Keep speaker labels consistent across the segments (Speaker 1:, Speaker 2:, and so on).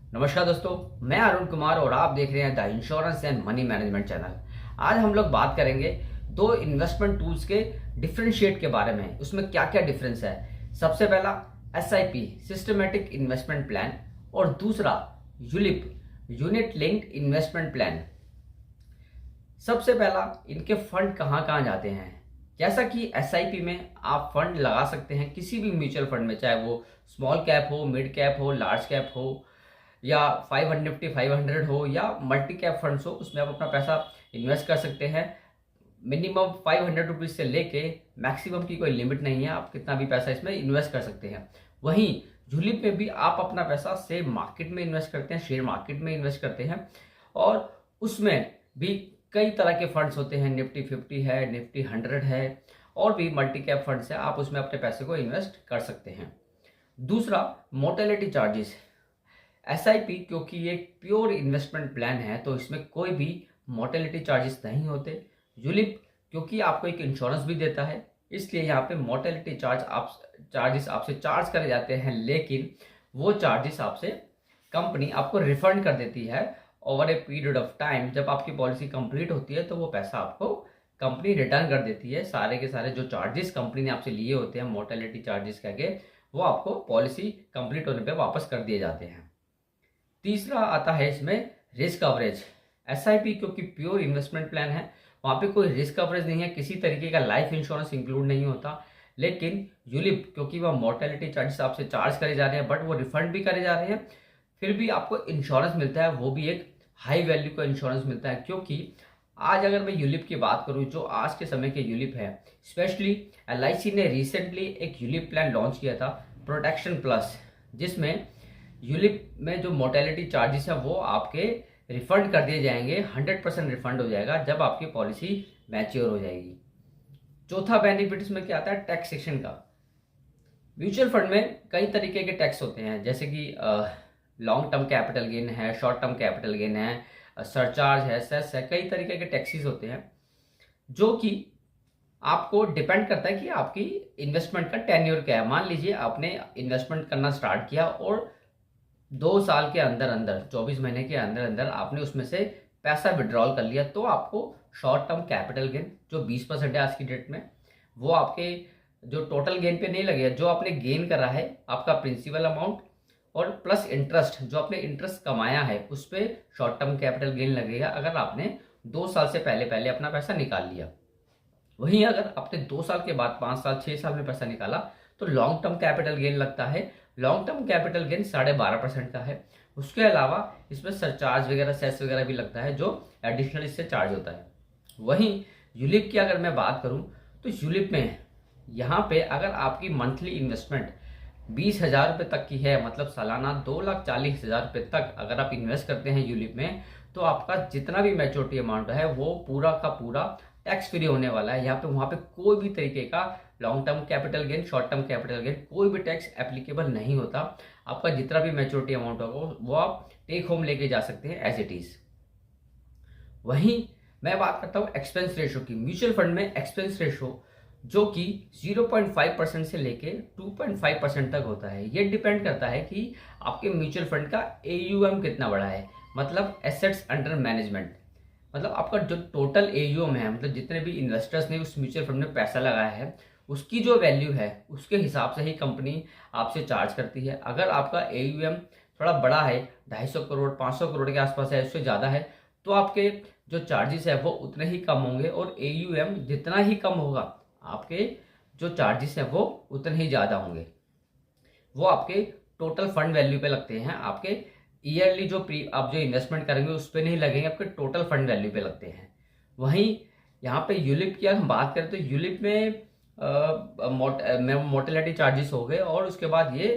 Speaker 1: नमस्कार दोस्तों, मैं अरुण कुमार और आप देख रहे हैं the insurance and money management channel. आज हम लोग बात करेंगे दो इन्वेस्टमेंट टूल्स के डिफरेंशिएट के बारे में, उसमें क्या क्या डिफरेंस है। सबसे पहला SIP सिस्टमेटिक इन्वेस्टमेंट प्लान और दूसरा ULIP unit linked investment plan. सबसे पहला, इनके फंड कहाँ कहाँ जाते हैं। जैसा कि SIP में आप फंड लगा सकते हैं किसी भी म्यूचुअल फंड में, चाहे वो स्मॉल कैप हो, मिड कैप हो, लार्ज कैप हो या 500 हो या मल्टी कैप फंड्स हो, उसमें आप अपना पैसा इन्वेस्ट कर सकते हैं। मिनिमम 500 रुपीज से लेके मैक्सिमम की कोई लिमिट नहीं है, आप कितना भी पैसा इसमें इन्वेस्ट कर सकते हैं। वहीं यूलिप में भी आप अपना पैसा सेम मार्केट में इन्वेस्ट करते हैं, शेयर मार्केट में इन्वेस्ट करते हैं और उसमें भी कई तरह के फंड्स होते हैं। निफ्टी 50 है, निफ्टी 100 है और भी मल्टी कैप फंड्स है, आप उसमें अपने पैसे को इन्वेस्ट कर सकते हैं। दूसरा, मोर्टेलिटी चार्जेस। SIP क्योंकि ये प्योर इन्वेस्टमेंट प्लान है तो इसमें कोई भी मोर्टेलिटी चार्जेस नहीं होते। यूलिप क्योंकि आपको एक इंश्योरेंस भी देता है, इसलिए यहाँ पे मोर्टेलिटी चार्जेस आपसे चार्ज करे जाते हैं, लेकिन वो चार्जेस आपसे कंपनी आपको रिफंड कर देती है over a period of time. जब आपकी पॉलिसी कंप्लीट होती है तो वो पैसा आपको कंपनी रिटर्न कर देती है। सारे के सारे जो चार्जेस कंपनी ने आपसे लिए होते हैं मोर्टेलिटी चार्जेस करके, वो आपको पॉलिसी कंप्लीट होने पे वापस कर दिए जाते हैं। तीसरा आता है इसमें रिस्क कवरेज। SIP क्योंकि प्योर इन्वेस्टमेंट प्लान है, वहाँ पे कोई रिस्क कवरेज नहीं है, किसी तरीके का लाइफ इंश्योरेंस इंक्लूड नहीं होता। लेकिन यूलिप क्योंकि वह मोर्टेलिटी चार्जेस आपसे चार्ज करे जा रहे हैं बट वो रिफंड भी करे जा रहे हैं, फिर भी आपको इंश्योरेंस मिलता है, वो भी एक हाई वैल्यू का इंश्योरेंस मिलता है। क्योंकि आज अगर मैं यूलिप की बात करूँ, जो आज के समय के यूलिप है, स्पेशली LIC ने रिसेंटली एक यूलिप प्लान लॉन्च किया था, प्रोटेक्शन प्लस, जिसमें यूलिप में जो मोर्टेलिटी चार्जेस है वो आपके रिफंड कर दिए जाएंगे। 100% रिफंड हो जाएगा जब आपकी पॉलिसी मैच्योर हो जाएगी। चौथा बेनिफिट इसमें क्या आता है, टैक्सेशन का। म्यूचुअल फंड में कई तरीके के टैक्स होते हैं, जैसे कि लॉन्ग टर्म कैपिटल गेन है, शॉर्ट टर्म कैपिटल गेन है, सरचार्ज है, सेस है, कई तरीके के टैक्सेस होते हैं जो कि आपको डिपेंड करता है कि आपकी इन्वेस्टमेंट का टेन्योर क्या है। मान लीजिए आपने इन्वेस्टमेंट करना स्टार्ट किया और 2 साल के अंदर अंदर, 24 महीने के अंदर अंदर आपने उसमें से पैसा विड्रॉल कर लिया, तो आपको शॉर्ट टर्म कैपिटल गेन जो 20% है आज की डेट में, वो आपके जो टोटल गेन पे नहीं लगेगा। जो आपने गेन करा है, आपका प्रिंसिपल अमाउंट और प्लस इंटरेस्ट, जो आपने इंटरेस्ट कमाया है, उस पर शॉर्ट टर्म कैपिटल गेन लगेगा अगर आपने 2 साल से पहले पहले अपना पैसा निकाल लिया। वहीं अगर आपने 2 साल के बाद 5 साल 6 साल में पैसा निकाला तो लॉन्ग टर्म कैपिटल गेन लगता है। लॉन्ग टर्म कैपिटल गेन 12.5% का है। उसके अलावा इसमें सरचार्ज वगैरह, सेस वगैरह भी लगता है जो एडिशनल इससे चार्ज होता है। वहीं यूलिप की अगर मैं बात करूं तो यूलिप में यहाँ पे अगर आपकी मंथली इन्वेस्टमेंट 20,000 रुपये तक की है, मतलब सालाना 2,40,000 रुपये तक अगर आप इन्वेस्ट करते हैं यूलिप में, तो आपका जितना भी मैच्योरिटी अमाउंट है वो पूरा का पूरा टैक्स फ्री होने वाला है। यहाँ पे वहाँ पे कोई भी तरीके का long term capital gain, short term capital gain, कोई भी टैक्स एप्लीकेबल नहीं होता। आपका जितना भी मैच्योरिटी अमाउंट होगा वो आप टेक होम लेके जा सकते हैं एज इट इज। वहीं मैं बात करता हूँ एक्सपेंस रेशो की। म्यूचुअल फंड में एक्सपेंस रेशो जो कि 0.5% से लेके 2.5% तक होता है। ये डिपेंड करता है कि आपके म्यूचुअल फंड का AUM कितना बड़ा है, मतलब एसेट्स अंडर मैनेजमेंट। मतलब आपका जो टोटल AUM है, मतलब जितने भी इन्वेस्टर्स ने उस म्यूचुअल फंड में पैसा लगाया है, उसकी जो वैल्यू है उसके हिसाब से ही कंपनी आपसे चार्ज करती है। अगर आपका AUM थोड़ा बड़ा है, 250 करोड़ 500 करोड़ के आसपास है, उससे ज़्यादा है, तो आपके जो चार्जेस है वो उतने ही कम होंगे, और AUM जितना ही कम होगा आपके जो चार्जेस हैं वो उतने ही ज़्यादा होंगे। वो आपके टोटल फंड वैल्यू पे लगते हैं, आपके ईयरली जो आप जो इन्वेस्टमेंट करेंगे उस पर नहीं लगेंगे, आपके टोटल फंड वैल्यू पे लगते हैं। वहीं यहाँ पे यूलिप की हम बात करें तो यूलिप में मोर्टेलिटी चार्जेस हो गए, और उसके बाद ये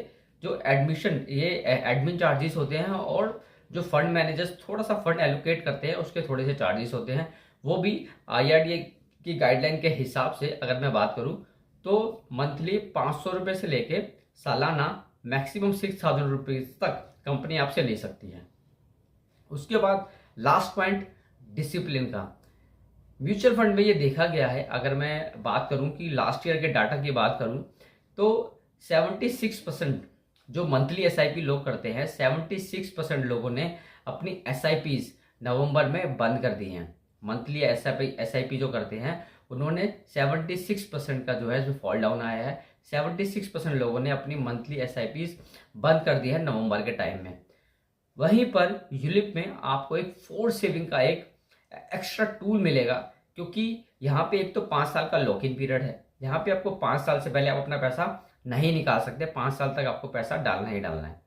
Speaker 1: जो एडमिन चार्जेस होते हैं, और जो फंड मैनेजर्स थोड़ा सा फंड एलोकेट करते हैं उसके थोड़े से चार्जेस होते हैं। वो भी IRDA की गाइडलाइन के हिसाब से अगर मैं बात करूं तो मंथली 500 रुपये से लेके सालाना मैक्सिमम 6,000 रुपीज तक कंपनी आपसे ले सकती है। उसके बाद लास्ट पॉइंट, डिसिप्लिन का। म्यूचुअल फंड में ये देखा गया है, अगर मैं बात करूं कि लास्ट ईयर के डाटा की बात करूं तो 76% जो मंथली एसआईपी लोग करते हैं 76% लोगों ने अपनी एसआईपीज नवंबर में बंद कर दी हैं। मंथली एसआईपी जो करते हैं उन्होंने 76% का जो है जो फॉल डाउन आया है, 76% लोगों ने अपनी मंथली एसआईपीज बंद कर दी है नवंबर के टाइम में। वहीं पर यूलिप में आपको एक फोर्स सेविंग का एक एक्स्ट्रा टूल मिलेगा, क्योंकि यहाँ पे एक तो 5 साल का लॉक इन पीरियड है। यहाँ पे आपको 5 साल से पहले आप अपना पैसा नहीं निकाल सकते, 5 साल तक आपको पैसा डालना ही डालना है।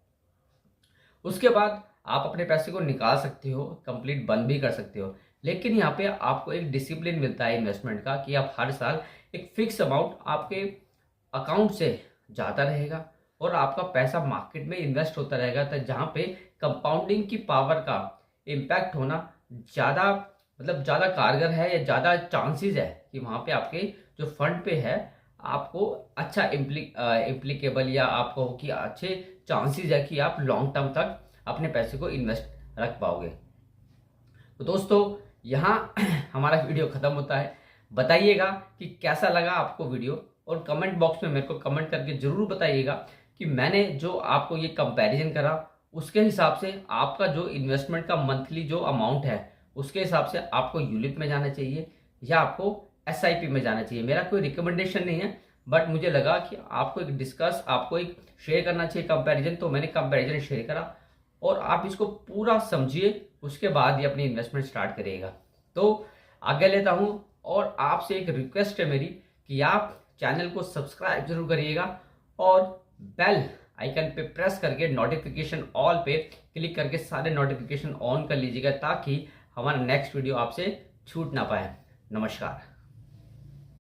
Speaker 1: उसके बाद आप अपने पैसे को निकाल सकते हो, कंप्लीट बंद भी कर सकते हो, लेकिन यहाँ पे आपको एक डिसिप्लिन मिलता है इन्वेस्टमेंट का कि आप हर साल एक फिक्स अमाउंट आपके अकाउंट से जाता रहेगा और आपका पैसा मार्केट में इन्वेस्ट होता रहेगा, तो जहाँ पे कंपाउंडिंग की पावर का इम्पैक्ट होना ज़्यादा ज़्यादा कारगर है या ज़्यादा चांसेस है कि वहाँ पे आपके जो फंड पे है आपको अच्छा इम्प्लीकेबल या आपको कि अच्छे चांसेस है कि आप लॉन्ग टर्म तक अपने पैसे को इन्वेस्ट रख पाओगे। तो दोस्तों यहाँ हमारा वीडियो ख़त्म होता है। बताइएगा कि कैसा लगा आपको वीडियो, और कमेंट बॉक्स में मेरे को कमेंट करके ज़रूर बताइएगा कि मैंने जो आपको ये कंपैरिजन करा उसके हिसाब से आपका जो इन्वेस्टमेंट का मंथली जो अमाउंट है उसके हिसाब से आपको यूलिप में जाना चाहिए या आपको एसआईपी में जाना चाहिए। मेरा कोई रिकमेंडेशन नहीं है, बट मुझे लगा कि आपको एक शेयर करना चाहिए कंपैरिजन, तो मैंने कंपैरिजन शेयर करा और आप इसको पूरा समझिए, उसके बाद ही अपनी इन्वेस्टमेंट स्टार्ट करिएगा। तो आगे लेता हूं और आपसे एक रिक्वेस्ट है मेरी कि आप चैनल को सब्सक्राइब जरूर करिएगा और बेल आइकन पे प्रेस करके नोटिफिकेशन ऑल पे क्लिक करके सारे नोटिफिकेशन ऑन कर लीजिएगा, ताकि हमारा नेक्स्ट वीडियो आपसे छूट ना पाए। नमस्कार।